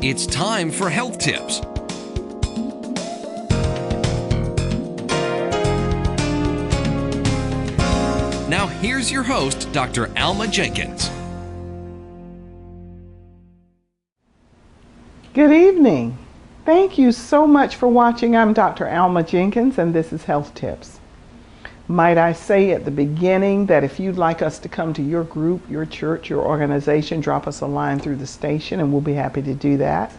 It's time for health tips. Now here's your host, Dr. Alma Jenkins. Good evening. Thank you so much for watching. I'm Dr. Alma Jenkins and this is Health Tips. Might I say at the beginning that if you'd like us to come to your group, your church, your organization, drop us a line through the station and we'll be happy to do that.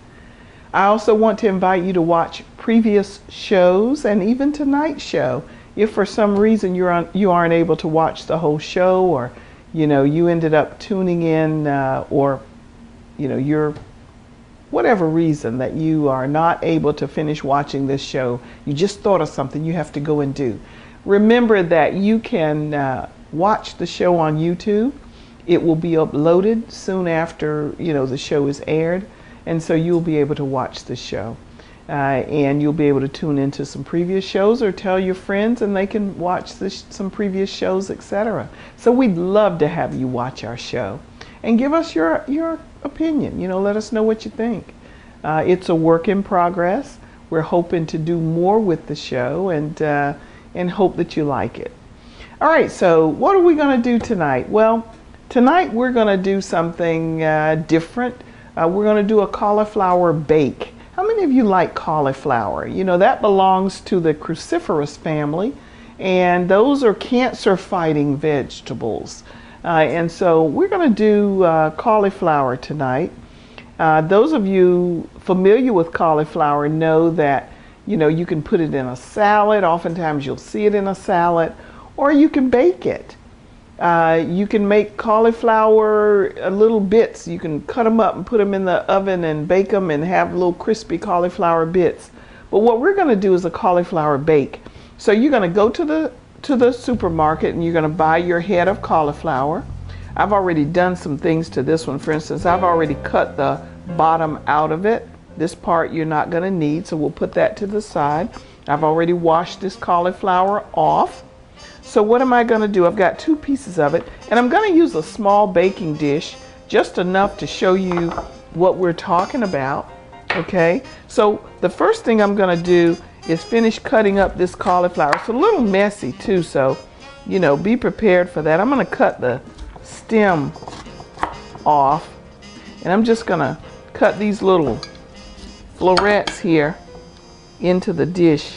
I also want to invite you to watch previous shows and even tonight's show. If for some reason you aren't able to watch the whole show, or you ended up tuning in, or you're whatever reason that you are not able to finish watching this show, you just thought of something you have to go and do. Remember that you can watch the show on YouTube. It will be uploaded soon after the show is aired, and so you'll be able to watch the show. And you'll be able to tune into some previous shows or tell your friends and they can watch some previous shows, etc. So we'd love to have you watch our show and give us your opinion. Let us know what you think. It's a work in progress. We're hoping to do more with the show and hope that you like it. All right, so what are we going to do tonight? Well, tonight we're going to do something different. We're going to do a cauliflower bake. How many of you like cauliflower? That belongs to the cruciferous family, and those are cancer-fighting vegetables. And so we're going to do cauliflower tonight. Those of you familiar with cauliflower know that, you can put it in a salad. Oftentimes you'll see it in a salad, or you can bake it. You can make cauliflower little bits. You can cut them up and put them in the oven and bake them and have little crispy cauliflower bits. But what we're going to do is a cauliflower bake. So you're going to go to the supermarket and you're going to buy your head of cauliflower. I've already done some things to this one. For instance, I've already cut the bottom out of it. This part you're not going to need, so we'll put that to the side. I've already washed this cauliflower off. So what am I going to do? I've got 2 pieces of it, and I'm going to use a small baking dish, just enough to show you what we're talking about. Okay, so the first thing I'm going to do is finish cutting up this cauliflower. It's a little messy too, so be prepared for that. I'm going to cut the stem off, and I'm just going to cut these little florets here into the dish.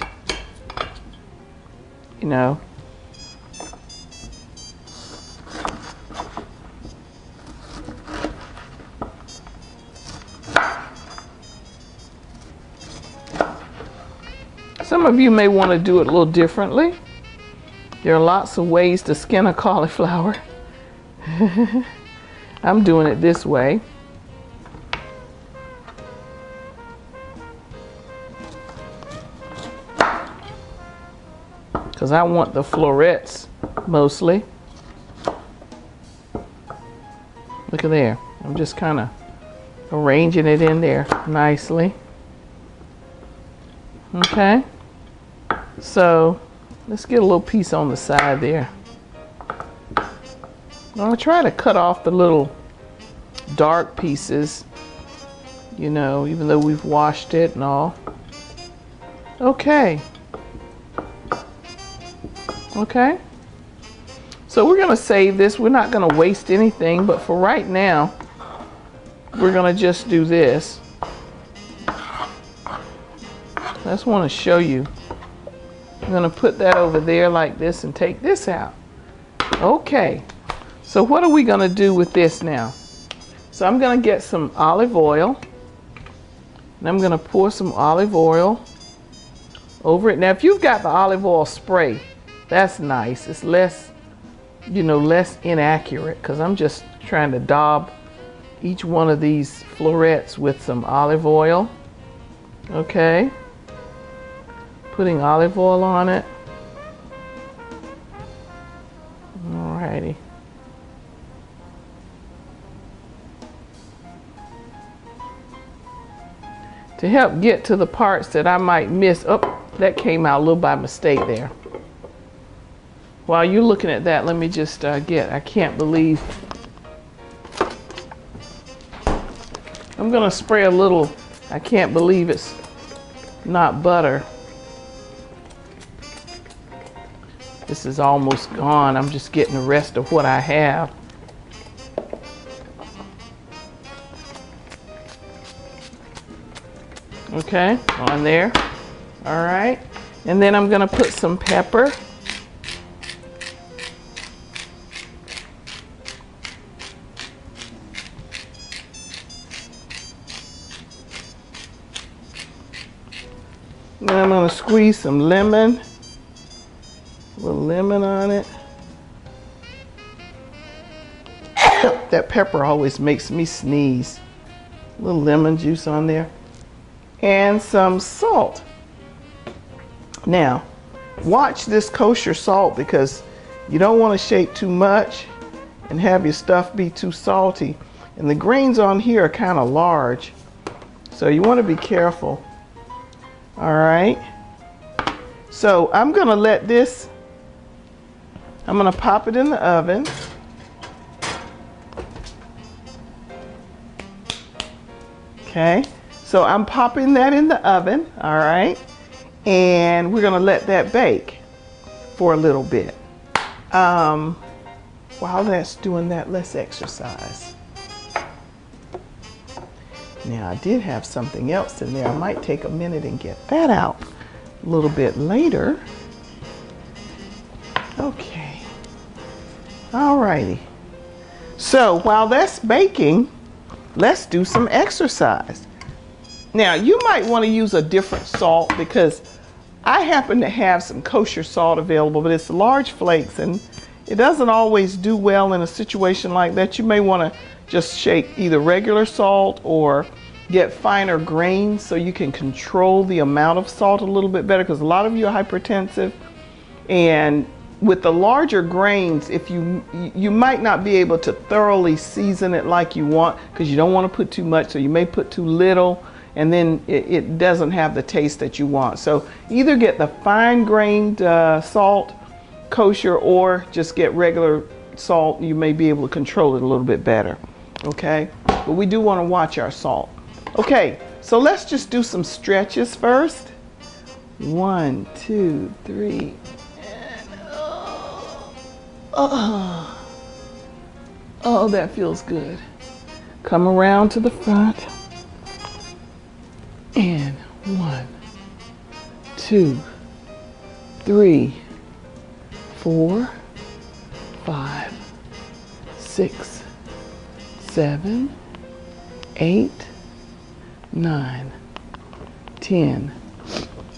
Some of you may want to do it a little differently. There are lots of ways to skin a cauliflower. I'm doing it this way. Because I want the florets mostly. Look at there. I'm just kind of arranging it in there nicely. Okay. So let's get a little piece on the side there. I'll try to cut off the little dark pieces, even though we've washed it and all. Okay. Okay. So we're going to save this. We're not going to waste anything, but for right now, we're going to just do this. I just want to show you. I'm going to put that over there like this and take this out. Okay, so what are we going to do with this now? So I'm going to get some olive oil, and I'm going to pour some olive oil over it. Now, if you've got the olive oil spray, that's nice. It's less, less inaccurate, because I'm just trying to daub each one of these florets with some olive oil. Okay. Putting olive oil on it. Alrighty. To help get to the parts that I might miss. Oh, that came out a little by mistake there. While you're looking at that, let me just I can't believe I'm gonna spray a little, I can't believe it's not butter. This is almost gone. I'm just getting the rest of what I have. Okay, on there. All right. And then I'm gonna put some pepper. Then I'm gonna squeeze some lemon. A little lemon on it. That pepper always makes me sneeze. A little lemon juice on there. And some salt. Now, watch this kosher salt because you don't want to shake too much and have your stuff be too salty. And the grains on here are kind of large, so you want to be careful. All right. So I'm going to let this, I'm going to pop it in the oven. Okay. So I'm popping that in the oven, all right, and we're gonna let that bake for a little bit. While that's doing that, let's exercise. Now I did have something else in there. I might take a minute and get that out a little bit later. Okay, all righty. So while that's baking, let's do some exercise. Now, you might want to use a different salt because I happen to have some kosher salt available, but it's large flakes and it doesn't always do well in a situation like that. You may want to just shake either regular salt or get finer grains so you can control the amount of salt a little bit better because a lot of you are hypertensive. And with the larger grains, if you might not be able to thoroughly season it like you want because you don't want to put too much, so you may put too little. And then it doesn't have the taste that you want. So either get the fine grained salt, kosher, or just get regular salt. You may be able to control it a little bit better, okay? But we do want to watch our salt. Okay, so let's just do some stretches first. 1, 2, 3, and oh, that feels good. Come around to the front. And 1, 2, 3, 4, 5, 6, 7, 8, 9, 10,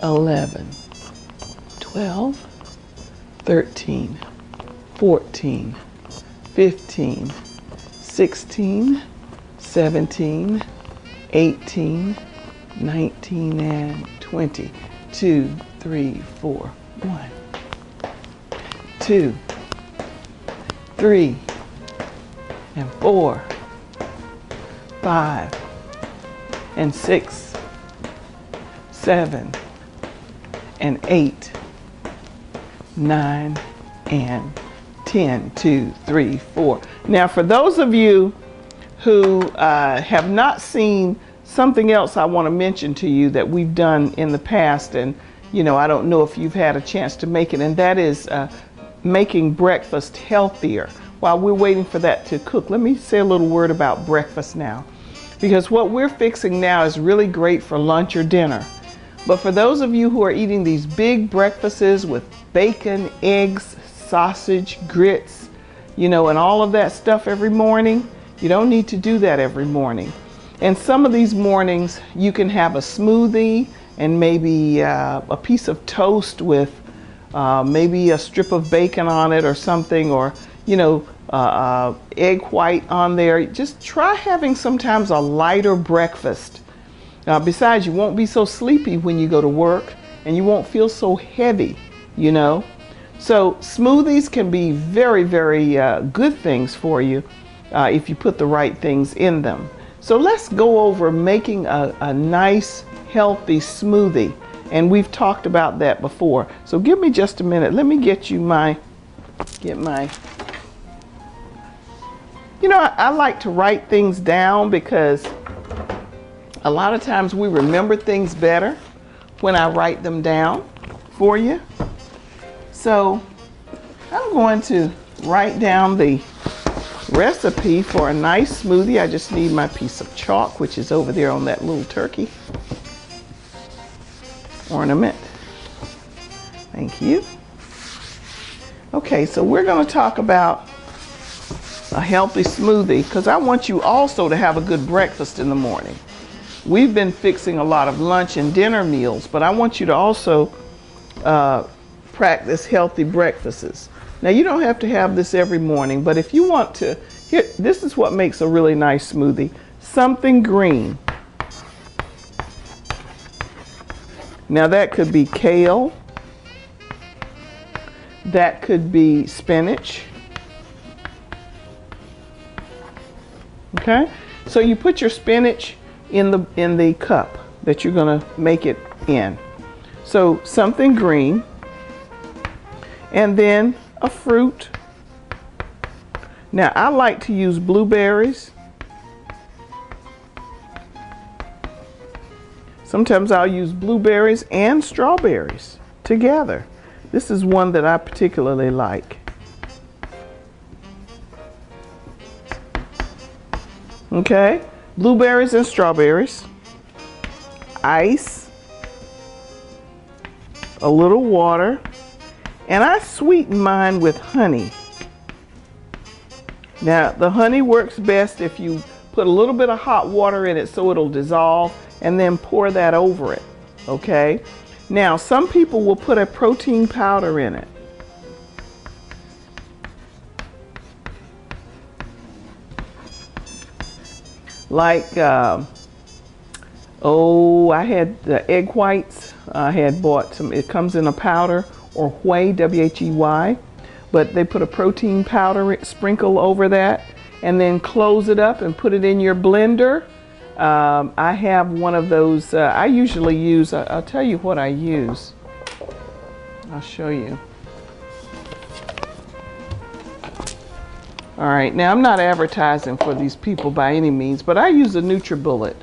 11, 12, 13, 14, 15, 16, 17, 18, 19 and 20. 2, 3, 4. 1, 2, 3, and 4, 5, and 6, 7, and 8, 9, and 10. 2, 3, 4. Now, for those of you who have not seen something else I want to mention to you that we've done in the past, and I don't know if you've had a chance to make it, and that is making breakfast healthier. While we're waiting for that to cook, let me say a little word about breakfast now, because what we're fixing now is really great for lunch or dinner. But for those of you who are eating these big breakfasts with bacon, eggs, sausage, grits, and all of that stuff every morning, you don't need to do that every morning. And some of these mornings you can have a smoothie and maybe a piece of toast with maybe a strip of bacon on it or something, or egg white on there. Just try having sometimes a lighter breakfast. Besides, you won't be so sleepy when you go to work and you won't feel so heavy, So smoothies can be very, very good things for you if you put the right things in them. So let's go over making a nice, healthy smoothie. And we've talked about that before. So give me just a minute. Let me get you I like to write things down because A lot of times we remember things better when I write them down for you. So I'm going to write down the recipe for a nice smoothie. I just need my piece of chalk, which is over there on that little turkey ornament. Thank you. Okay, so we're going to talk about a healthy smoothie because I want you also to have a good breakfast in the morning. We've been fixing a lot of lunch and dinner meals, but I want you to also practice healthy breakfasts. Now, you don't have to have this every morning, but if you want to, here, this is what makes a really nice smoothie. Something green. Now, that could be kale. That could be spinach. Okay? So you put your spinach in the cup that you're going to make it in. So something green, and then a fruit. Now I like to use blueberries. Sometimes I'll use blueberries and strawberries together. This is one that I particularly like. Okay? Blueberries and strawberries, ice, a little water, and I sweeten mine with honey. Now, the honey works best if you put a little bit of hot water in it so it'll dissolve, and then pour that over it, okay? Now, some people will put a protein powder in it. Like, I had the egg whites. I had bought some, it comes in a powder, or whey, W-H-E-Y. But they put a protein powder, sprinkle over that, and then close it up and put it in your blender. I have one of those, I usually use, I'll tell you what I use. I'll show you. All right, now I'm not advertising for these people by any means, but I use a NutriBullet.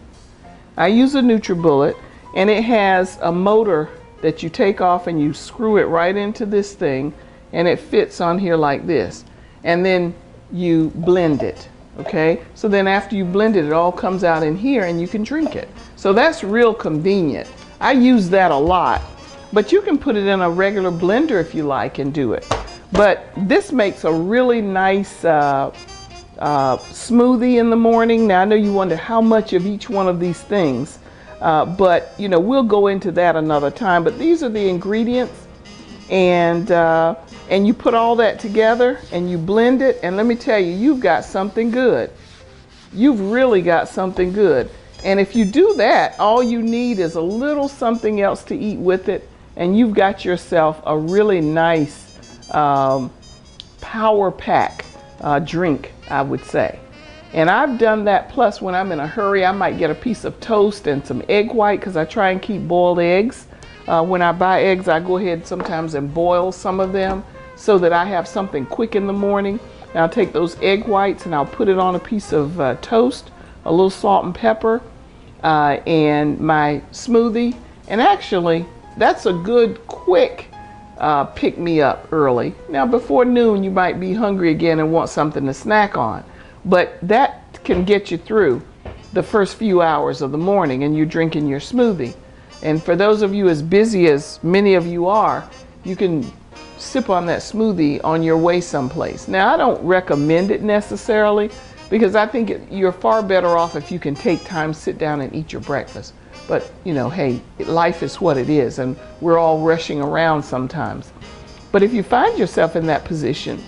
I use a NutriBullet, and it has a motor that you take off and you screw it right into this thing, and it fits on here like this. And then you blend it, okay? So then after you blend it, it all comes out in here and you can drink it. So that's real convenient. I use that a lot, but you can put it in a regular blender if you like and do it. But this makes a really nice smoothie in the morning. Now I know you wonder how much of each one of these things, but you know, we'll go into that another time. But these are the ingredients, and you put all that together and you blend it, and let me tell you, you've got something good. You've really got something good. And if you do that, all you need is a little something else to eat with it, and you've got yourself a really nice power pack drink, I would say. And I've done that, plus when I'm in a hurry, I might get a piece of toast and some egg white, because I try and keep boiled eggs. When I buy eggs, I go ahead sometimes and boil some of them so that I have something quick in the morning. And I'll take those egg whites and I'll put it on a piece of toast, a little salt and pepper, and my smoothie. And actually, that's a good quick pick me up early. Now before noon you might be hungry again and want something to snack on, but that can get you through the first few hours of the morning and you're drinking your smoothie. And for those of you as busy as many of you are, you can sip on that smoothie on your way someplace. Now I don't recommend it necessarily, because I think you're far better off if you can take time, sit down and eat your breakfast. But, you know, hey, life is what it is, and we're all rushing around sometimes. But if you find yourself in that position,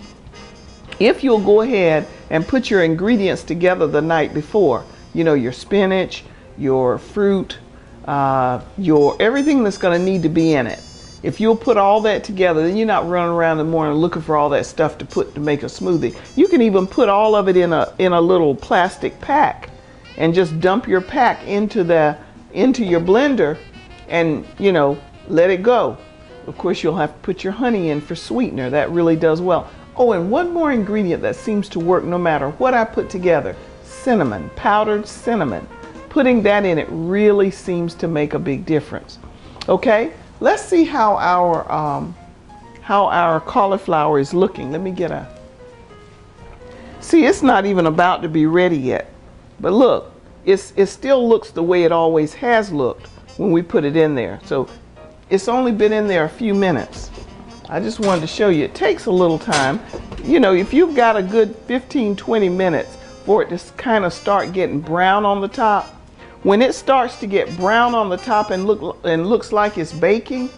if you'll go ahead and put your ingredients together the night before, you know, your spinach, your fruit, your everything that's going to need to be in it. If you'll put all that together, then you're not running around in the morning looking for all that stuff to put to make a smoothie. You can even put all of it in a little plastic pack and just dump your pack into your blender and, you know, let it go. Of course, you'll have to put your honey in for sweetener. That really does well. Oh, and one more ingredient that seems to work no matter what I put together: cinnamon, powdered cinnamon. putting that in it really seems to make a big difference. Okay, let's see how our cauliflower is looking. Let me get a, see, it's not even about to be ready yet, but look, it still looks the way it always has looked when we put it in there. So it's only been in there a few minutes. I just wanted to show you, it takes a little time. You know, if you've got a good 15-20 minutes for it to kind of start getting brown on the top, when it starts to get brown on the top and looks like it's baking,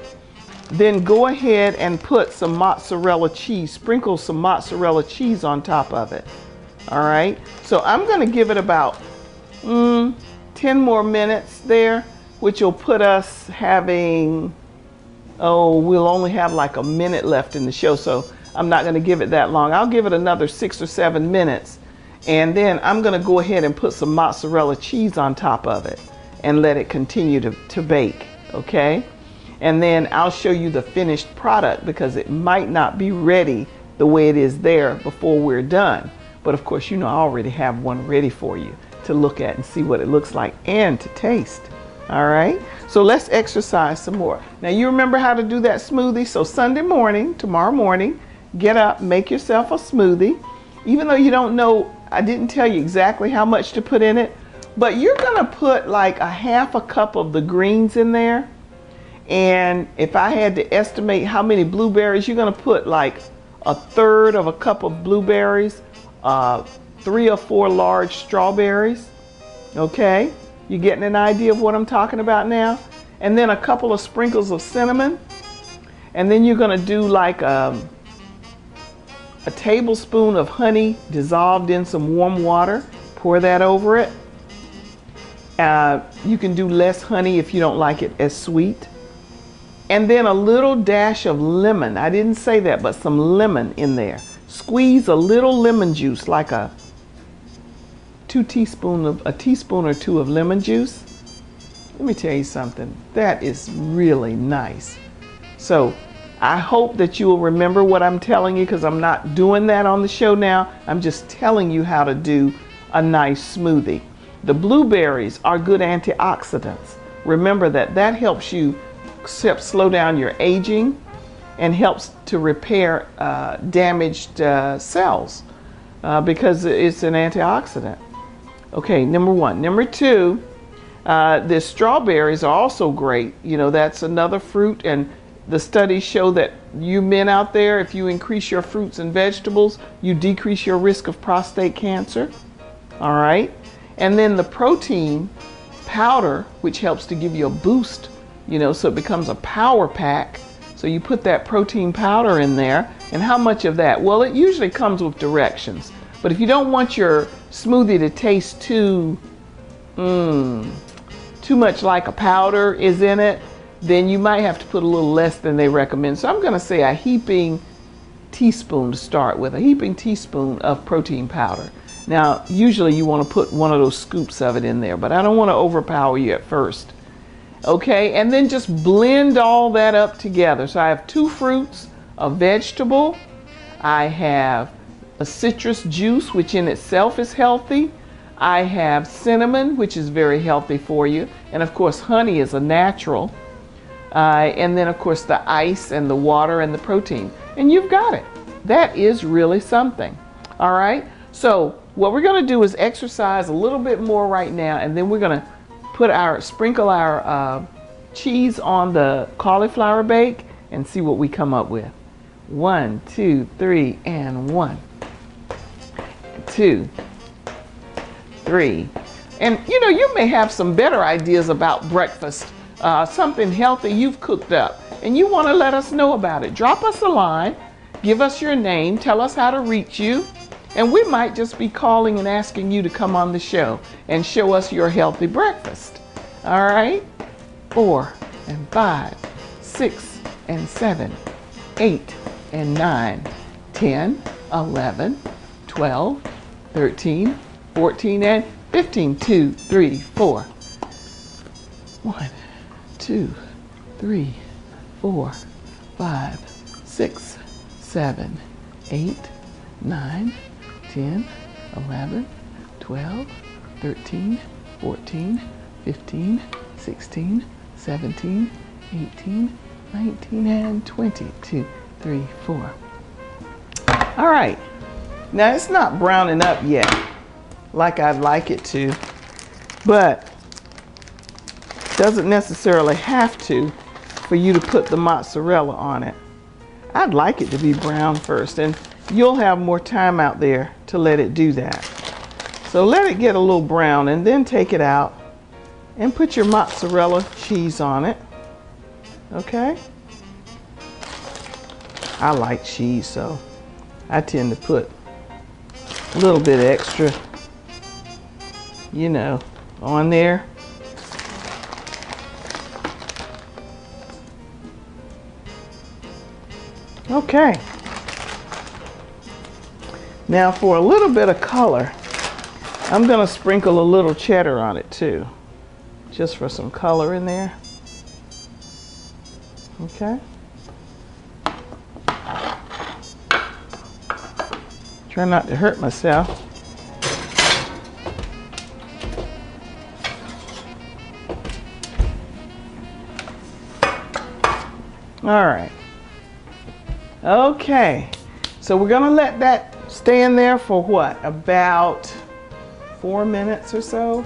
then go ahead and put some mozzarella cheese, sprinkle some mozzarella cheese on top of it. All right, so I'm going to give it about 10 more minutes there, which will put us having, oh, we'll only have like a minute left in the show, so I'm not going to give it that long. I'll give it another 6 or 7 minutes, and then I'm going to go ahead and put some mozzarella cheese on top of it and let it continue to bake, okay? And then I'll show you the finished product, because it might not be ready the way it is there before we're done. But of course, you know, I already have one ready for you to look at and see what it looks like and to taste. All right, so let's exercise some more. Now, you remember how to do that smoothie? So Sunday morning, tomorrow morning, get up, make yourself a smoothie. Even though you don't know, I didn't tell you exactly how much to put in it, but you're gonna put like a half a cup of the greens in there. And if I had to estimate how many blueberries, you're gonna put like a third of a cup of blueberries, 3 or 4 large strawberries, okay? You getting an idea of what I'm talking about now? And then a couple of sprinkles of cinnamon. And then you're gonna do like a tablespoon of honey dissolved in some warm water. Pour that over it. You can do less honey if you don't like it as sweet. And then a little dash of lemon. I didn't say that, but some lemon in there. Squeeze a little lemon juice, like a teaspoon or 2 of lemon juice. Let me tell you something, that is really nice. So I hope that you will remember what I'm telling you, because I'm not doing that on the show now. I'm just telling you how to do a nice smoothie. The blueberries are good antioxidants. Remember that helps you slow down your aging and helps to repair damaged cells because it's an antioxidant. Okay, number 1. Number 2, the strawberries are also great. You know, that's another fruit, and the studies show that you men out there, if you increase your fruits and vegetables, you decrease your risk of prostate cancer. All right, and then the protein powder, which helps to give you a boost, you know, so it becomes a power pack. So you put that protein powder in there. And how much of that? Well, it usually comes with directions. But if you don't want your smoothie to taste too much like a powder is in it, then you might have to put a little less than they recommend. So I'm going to say a heaping teaspoon to start with, a heaping teaspoon of protein powder. Now, usually you want to put one of those scoops of it in there, but I don't want to overpower you at first. Okay, and then just blend all that up together. So I have 2 fruits, a vegetable, I have a citrus juice, which in itself is healthy. I have cinnamon, which is very healthy for you. And of course, honey is a natural. And then of course the ice and the water and the protein. And you've got it. That is really something. All right, so what we're gonna do is exercise a little bit more right now, and then we're gonna sprinkle our cheese on the cauliflower bake and see what we come up with. 1, 2, 3, and 1, 2, 3. And you know, you may have some better ideas about breakfast, something healthy you've cooked up, and you want to let us know about it. Drop us a line, give us your name, tell us how to reach you, and we might just be calling and asking you to come on the show and show us your healthy breakfast. All right? 4 and 5, 6 and 7, 8 and 9, 10, 11, 12, 13, 14, and 15. 2, 3, 4. 1, 2, 3, 4, 5, 6, 7, 8, 9, 10, 11, 12, 13, 14, 15, 16, 17, 18, 19, and 20. 2, 3, 4. All right. Now it's not browning up yet like I'd like it to, but doesn't necessarily have to for you to put the mozzarella on it. I'd like it to be brown first, and you'll have more time out there to let it do that. So let it get a little brown and then take it out and put your mozzarella cheese on it. Okay? I like cheese, so I tend to put a little bit extra, you know, on there. Okay. Now for a little bit of color, I'm going to sprinkle a little cheddar on it too, just for some color in there. Okay. Try not to hurt myself. All right. Okay. So we're going to let that stay in there for what? About 4 minutes or so?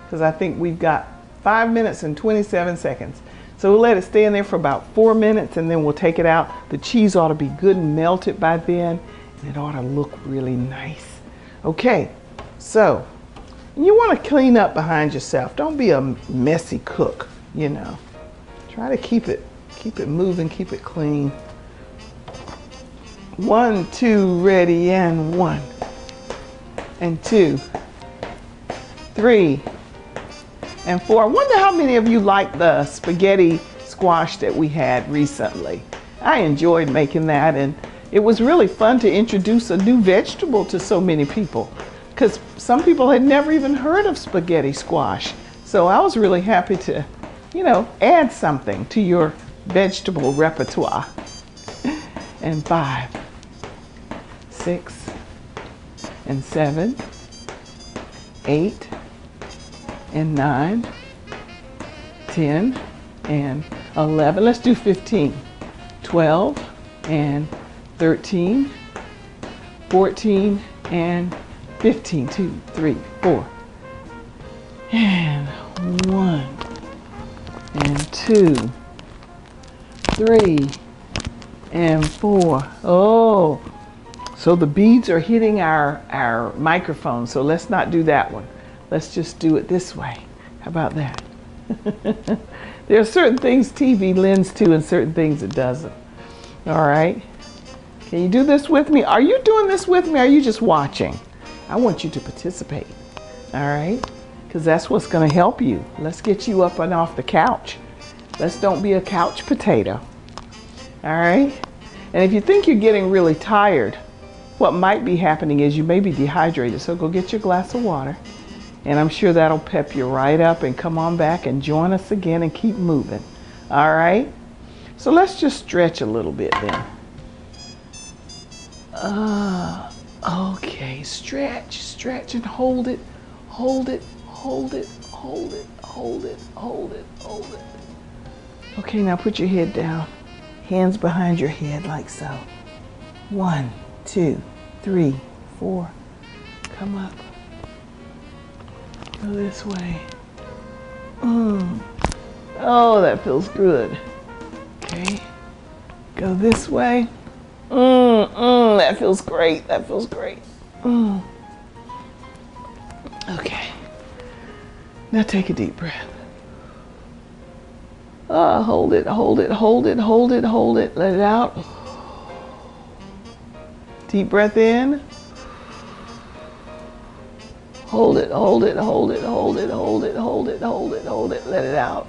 Because I think we've got 5 minutes and 27 seconds. So we'll let it stay in there for about 4 minutes and then we'll take it out. The cheese ought to be good and melted by then. And it ought to look really nice. Okay, so you want to clean up behind yourself. Don't be a messy cook, you know. Try to keep it moving, keep it clean. 1, 2, ready, and 1, and 2, 3, and 4. I wonder how many of you like the spaghetti squash that we had recently. I enjoyed making that, and it was really fun to introduce a new vegetable to so many people because some people had never even heard of spaghetti squash. So I was really happy to, you know, add something to your vegetable repertoire. And 5, 6, and 7, 8, and 9, 10, and 11. Let's do 15, 12, and 13, 14, and 15. 2, 3, 4. And 1, and 2, 3, and 4. Oh, so the beads are hitting our microphone, so let's not do that one. Let's just do it this way. How about that? There are certain things TV lends to and certain things it doesn't. All right. Can you do this with me? Are you doing this with me? Or are you just watching? I want you to participate. All right. Because that's what's going to help you. Let's get you up and off the couch. Let's don't be a couch potato. All right. And if you think you're getting really tired, what might be happening is you may be dehydrated. So go get your glass of water. And I'm sure that'll pep you right up and come on back and join us again and keep moving. All right. So let's just stretch a little bit then. Okay, stretch and hold it, hold it, hold it, hold it, hold it, hold it, hold it. Okay, now put your head down, hands behind your head like so. 1, 2, 3, 4, come up, go this way. Oh, that feels good. Okay, go this way. That feels great. That feels great. Okay. Now take a deep breath. Hold it, hold it, hold it, hold it, hold it. Let it out. Deep breath in. Hold it, hold it, hold it, hold it, hold it, hold it, hold it, hold it. Let it out.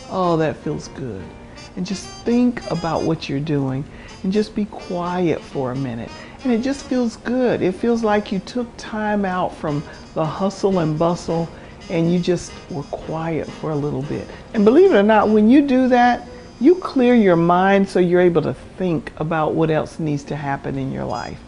Oh, that feels good. And just think about what you're doing and just be quiet for a minute. And it just feels good. It feels like you took time out from the hustle and bustle and you just were quiet for a little bit. And believe it or not, when you do that, you clear your mind so you're able to think about what else needs to happen in your life.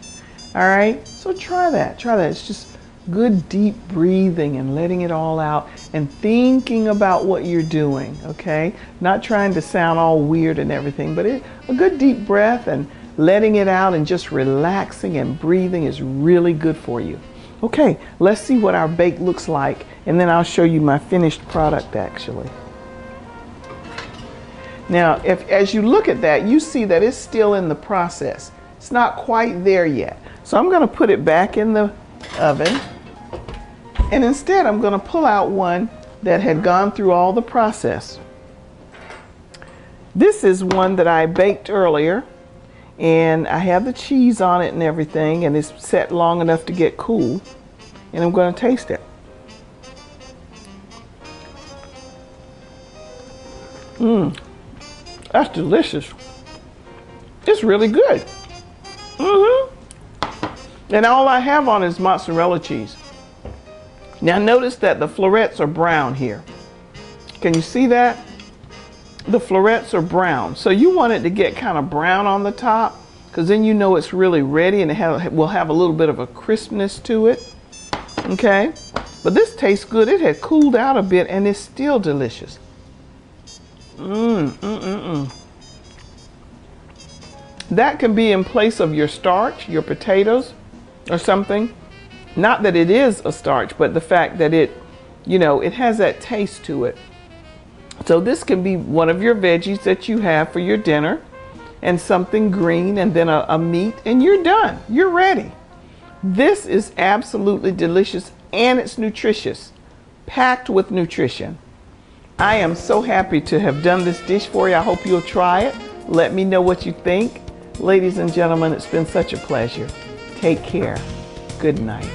All right? So try that. Try that. It's just Good deep breathing and letting it all out and thinking about what you're doing, okay? Not trying to sound all weird and everything, but a good deep breath and letting it out and just relaxing and breathing is really good for you. Okay, let's see what our bake looks like, and then I'll show you my finished product actually. Now, as you look at that, you see that it's still in the process. It's not quite there yet. So I'm going to put it back in the oven. And instead, I'm going to pull out one that had gone through all the process. This is one that I baked earlier, and I have the cheese on it and everything, and it's set long enough to get cool. And I'm going to taste it. That's delicious. It's really good. And all I have on is mozzarella cheese. Now notice that the florets are brown here. Can you see that? The florets are brown. So you want it to get kind of brown on the top, because then you know it's really ready and it will have a little bit of a crispness to it. Okay? But this tastes good. It had cooled out a bit and it's still delicious. That can be in place of your starch, your potatoes or something. Not that it is a starch, but the fact that it, you know, it has that taste to it. So this can be one of your veggies that you have for your dinner, and something green, and then a meat, and you're done. You're ready. This is absolutely delicious, and it's nutritious, packed with nutrition. I am so happy to have done this dish for you. I hope you'll try it. Let me know what you think. Ladies and gentlemen, it's been such a pleasure. Take care. Good night.